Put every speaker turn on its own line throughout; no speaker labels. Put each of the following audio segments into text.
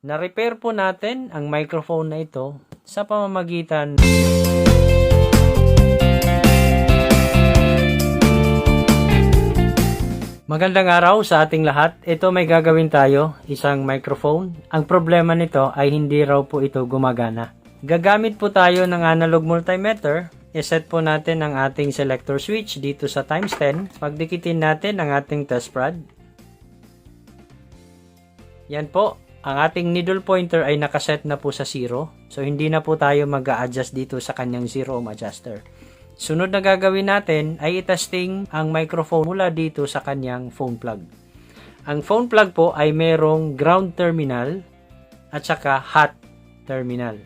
Na-repair po natin ang microphone na ito sa pamamagitan Magandang araw sa ating lahat. Ito may gagawin tayo, isang microphone. Ang problema nito ay hindi raw po ito gumagana. Gagamit po tayo ng analog multimeter. I-set po natin ang ating selector switch dito sa times 10. Pagdikitin natin ang ating test rod. Yan po. Ang ating needle pointer ay nakaset na po sa 0. So, hindi na po tayo mag-a-adjust dito sa kanyang 0 ohm adjuster. Sunod na gagawin natin ay itesting ang microphone mula dito sa kanyang phone plug. Ang phone plug po ay merong ground terminal at saka hot terminal.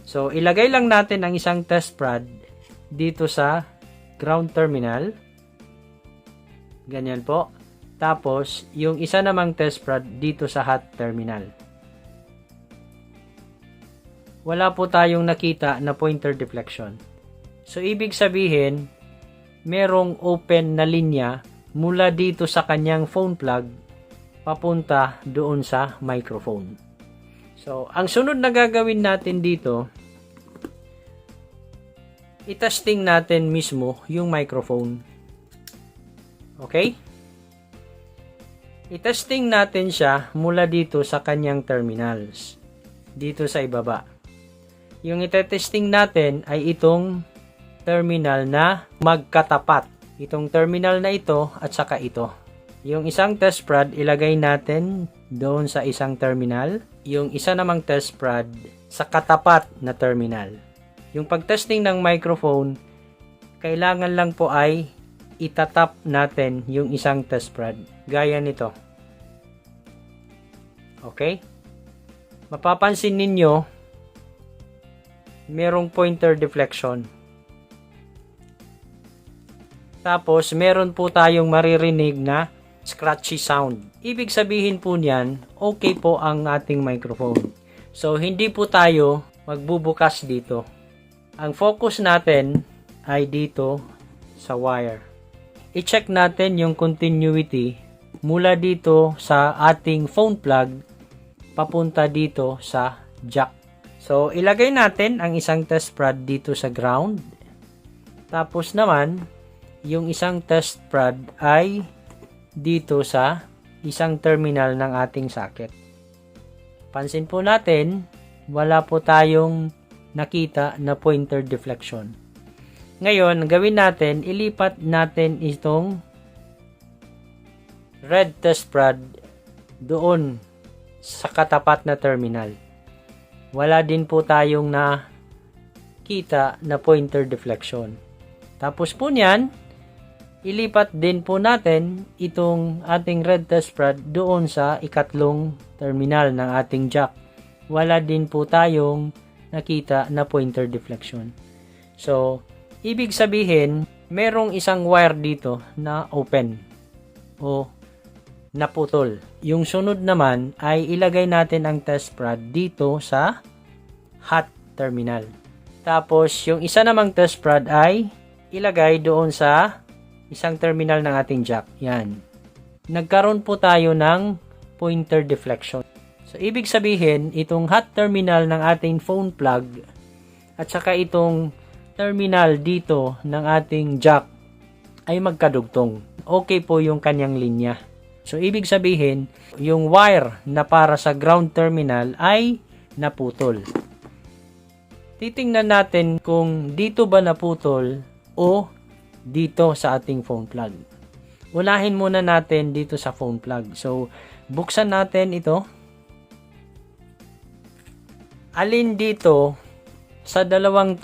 So, ilagay lang natin ang isang test rod dito sa ground terminal. Ganyan po. Tapos, yung isa namang test rod dito sa hot terminal. Wala po tayong nakita na pointer deflection. So, ibig sabihin, merong open na linya mula dito sa kanyang phone plug papunta doon sa microphone. So, ang sunod na gagawin natin dito, itesting natin mismo yung microphone. Okay? Itesting natin siya mula dito sa kanyang terminals. Dito sa ibaba. Yung itetesting natin ay itong terminal na magkatapat. Itong terminal na ito at saka ito. Yung isang test rod ilagay natin doon sa isang terminal. Yung isa namang test rod sa katapat na terminal. Yung pagtesting ng microphone, kailangan lang po ay itatap natin yung isang test rod. Gaya nito. Okay? Mapapansin ninyo, merong pointer deflection. Tapos, meron po tayong maririnig na scratchy sound. Ibig sabihin po niyan, okay po ang ating microphone. So, hindi po tayo magbubukas dito. Ang focus natin ay dito sa wire. I-check natin yung continuity mula dito sa ating phone plug papunta dito sa jack. So, ilagay natin ang isang test rod dito sa ground. Tapos naman, yung isang test rod ay dito sa isang terminal ng ating socket. Pansin po natin, wala po tayong nakita na pointer deflection. Ngayon, gawin natin, ilipat natin itong red test rod doon sa katapat na terminal. Wala din po tayong nakita na pointer deflection. Tapos po niyan, ilipat din po natin itong ating red test rod doon sa ikatlong terminal ng ating jack. Wala din po tayong nakita na pointer deflection. So, ibig sabihin, merong isang wire dito na open o naputol. Yung sunod naman ay ilagay natin ang test rod dito sa hot terminal. Tapos, yung isa namang test rod ay ilagay doon sa isang terminal ng ating jack. Yan. Nagkaroon po tayo ng pointer deflection. So, ibig sabihin, itong hot terminal ng ating phone plug at saka itong terminal dito ng ating jack ay magkadugtong. Okay po yung kanyang linya. So, ibig sabihin, yung wire na para sa ground terminal ay naputol. Titingnan natin kung dito ba naputol o dito sa ating phone plug. Unahin muna natin dito sa phone plug. So, buksan natin ito. Alin dito sa dalawang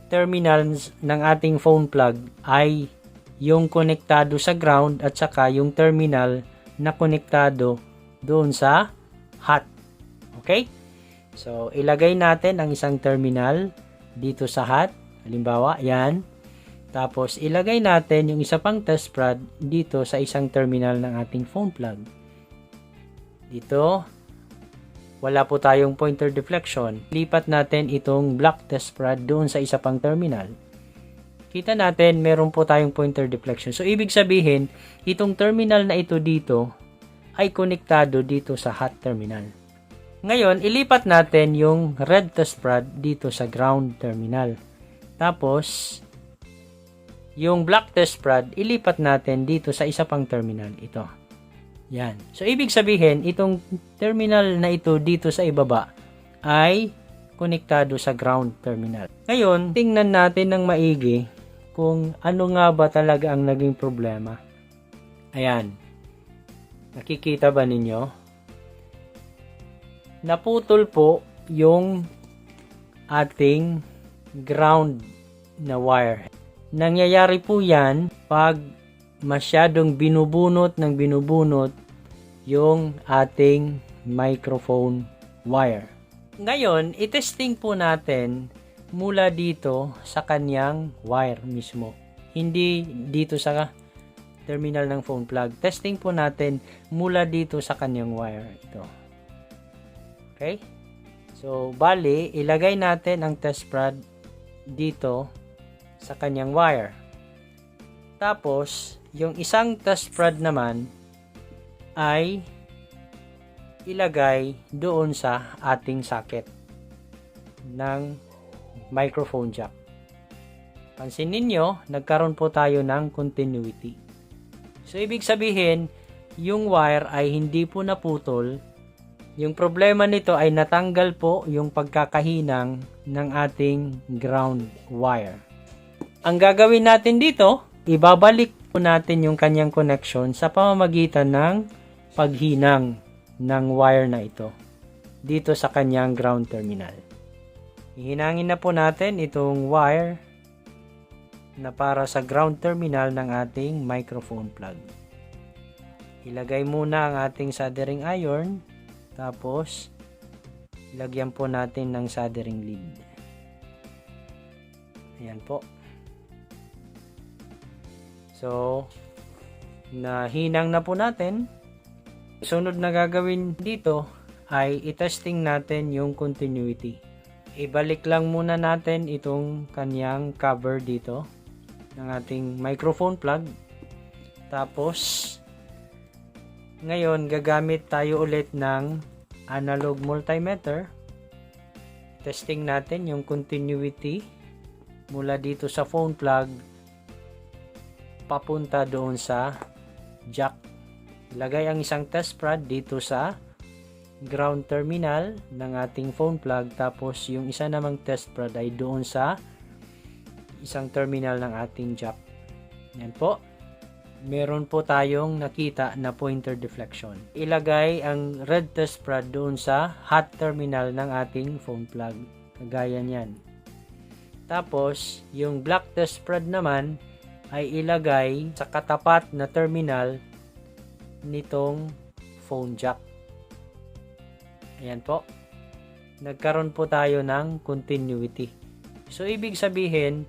terminals ng ating phone plug ay yung konektado sa ground at saka yung terminal na konektado doon sa hot. Okay? So, ilagay natin ang isang terminal dito sa hot. Halimbawa, yan. Tapos, ilagay natin yung isa pang test rod dito sa isang terminal ng ating phone plug. Dito, wala po tayong pointer deflection. Lipat natin itong black test rod doon sa isa pang terminal. Kita natin, meron po tayong pointer deflection. So, ibig sabihin, itong terminal na ito dito ay konektado dito sa hot terminal. Ngayon, ilipat natin yung red test rod dito sa ground terminal. Tapos, yung black test rod, ilipat natin dito sa isa pang terminal. Ito. Yan. So, ibig sabihin, itong terminal na ito dito sa ibaba ay konektado sa ground terminal. Ngayon, tingnan natin ng maigi kung ano nga ba talaga ang naging problema. Ayan. Nakikita ba ninyo? Naputol po yung ating ground na wire. Nangyayari po yan pag masyadong binubunot yung ating microphone wire. Ngayon, itesting po natin mula dito sa kanyang wire mismo. Hindi dito sa terminal ng phone plug. Testing po natin mula dito sa kanyang wire. Ito. Okay? So, bali, ilagay natin ang test rod dito sa kanyang wire. Tapos, yung isang test rod naman ay ilagay doon sa ating socket ng microphone jack. Pansin ninyo, nagkaroon po tayo ng continuity. So, ibig sabihin, yung wire ay hindi po naputol. Yung problema nito ay natanggal po yung pagkakahinang ng ating ground wire. Ang gagawin natin dito, ibabalik po natin yung kanyang connection sa pamamagitan ng paghinang ng wire na ito dito sa kanyang ground terminal. Hihinangin na po natin itong wire na para sa ground terminal ng ating microphone plug. Ilagay muna ang ating soldering iron. Tapos, ilagyan po natin ng soldering lead. Ayan po. So, nahinang na po natin. Sunod na gagawin dito ay itesting natin yung continuity. Ibalik lang muna natin itong kanyang cover dito ng ating microphone plug. Tapos, ngayon, gagamit tayo ulit ng analog multimeter. Testing natin yung continuity mula dito sa phone plug papunta doon sa jack. Ilagay ang isang test rod dito sa ground terminal ng ating phone plug. Tapos, yung isa namang test rod ay doon sa isang terminal ng ating jack. Yan po. Meron po tayong nakita na pointer deflection. Ilagay ang red test rod doon sa hot terminal ng ating phone plug. Kagaya niyan. Tapos, yung black test rod naman ay ilagay sa katapat na terminal nitong phone jack. Ayan po. Nagkaroon po tayo ng continuity. So, ibig sabihin,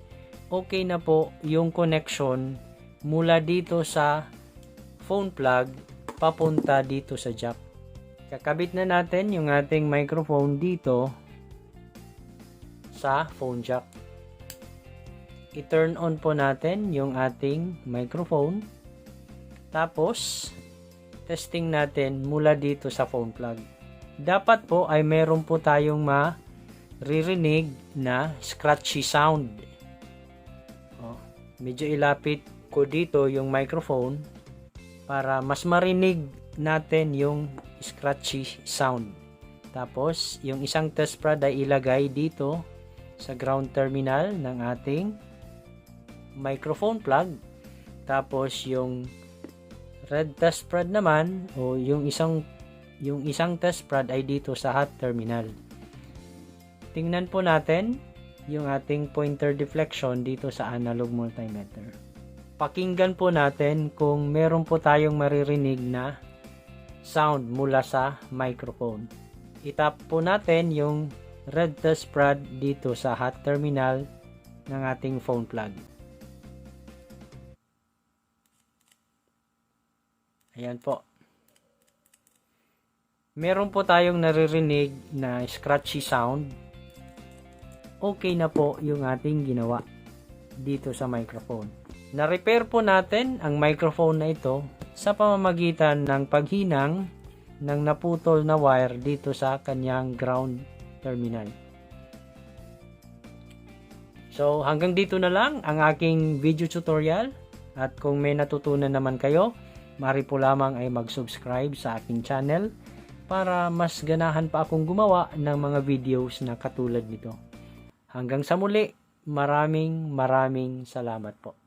okay na po yung connection mula dito sa phone plug papunta dito sa jack. Kakabit na natin yung ating microphone dito sa phone jack. I-turn on po natin yung ating microphone. Tapos, testing natin mula dito sa phone plug. Dapat po ay meron po tayong maririnig na scratchy sound. Medyo ilapit ko dito yung microphone para mas marinig natin yung scratchy sound. Tapos, yung isang test rod ay ilagay dito sa ground terminal ng ating microphone plug. Tapos, yung red test rod naman o yung isang test rod ay dito sa hot terminal. Tingnan po natin yung ating pointer deflection dito sa analog multimeter. Pakinggan po natin kung meron po tayong maririnig na sound mula sa microphone. Itap po natin yung red test rod dito sa hot terminal ng ating phone plug. Ayan po. Meron po tayong naririnig na scratchy sound. Okay na po yung ating ginawa dito sa microphone. Na-repair po natin ang microphone na ito sa pamamagitan ng paghinang ng naputol na wire dito sa kanyang ground terminal. So hanggang dito na lang ang aking video tutorial, at kung may natutunan naman kayo, maaari po lamang ay mag-subscribe sa aking channel para mas ganahan pa akong gumawa ng mga videos na katulad nito. Hanggang sa muli, maraming salamat po.